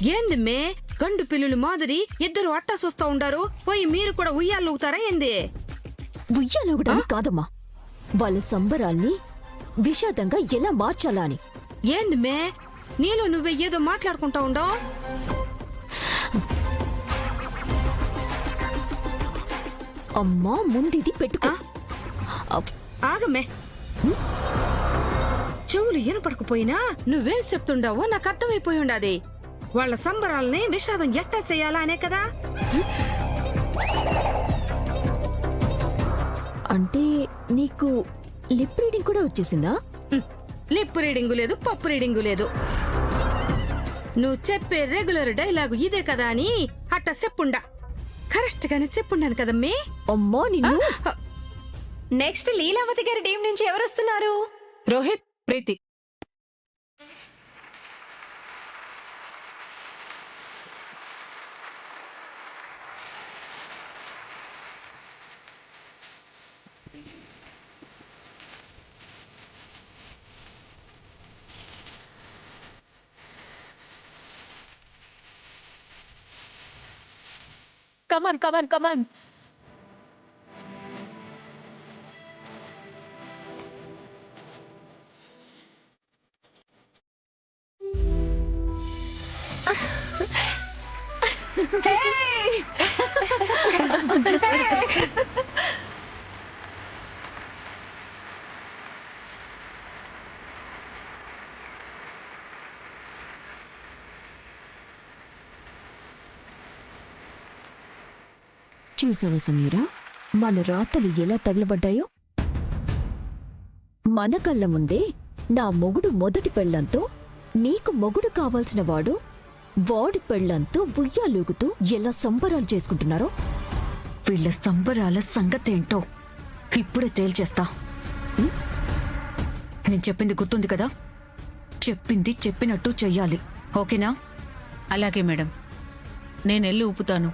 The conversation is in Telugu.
ఏంది మే గండు పిల్లులు మాదిరి ఇద్దరు అట్టాసొస్తా ఉండారు పోయి మీరు కూడా ఉయ్యాలూగుతారా ఏంది? ఉయ్యాలూగడానికి కాదమ్మా, వాళ్ళ సంబరాల్ని విషాదంగా ఎలా మార్చాలా అని. ఏంది మే నీలో నువ్వే ఏదో మాట్లాడుకుంటా ఉండవు? అమ్మా ముందిది పెట్టుకో. ఆగమే, చెవులు వినపడకపోయినా నువ్వేం చెప్తుండావో నాకు అర్థమైపోయి ఉండాది. వాళ్ళ సంబరాల్ని విషాదం ఎట్టా చేయాలా అనే కదా. అంటే నీకు లిప్ రీడింగ్ కూడా వచ్చేసిందా? లిప్ రీడింగు లేదు, పప్పు రీడింగు లేదు. నువ్వు చెప్పే రెగ్యులర్ డైలాగు ఇదే కదా అని అట్టా చెప్పుండా. కరెక్ట్ గానే చెప్పుండాను కదమ్మే. అమ్మా నిన్ను. నెక్స్ట్ లీలావతి గారి టీం నుంచి ఎవరు వస్తున్నారు? రోహిత్, ప్రీతి. Come on, come on, come on. Hey! చూసావా సమీరా, మన రాతలు ఎలా తగలబడ్డాయో? మన కళ్ళ ముందే నా మొగుడు మొదటి పెళ్లంతో, నీకు మొగుడు కావాల్సిన వాడు వాడి పెళ్లంతో ఉయ్యాలూగుతూ ఎలా సంబరాలు చేసుకుంటున్నారో. వీళ్ళ సంబరాల సంగతేంటో ఇప్పుడే తేల్చేస్తా. నేను చెప్పింది గుర్తుంది కదా? చెప్పింది చెప్పినట్టు చెయ్యాలి, ఓకేనా? అలాగే మేడం, నేనెళ్ళి ఊపుతాను.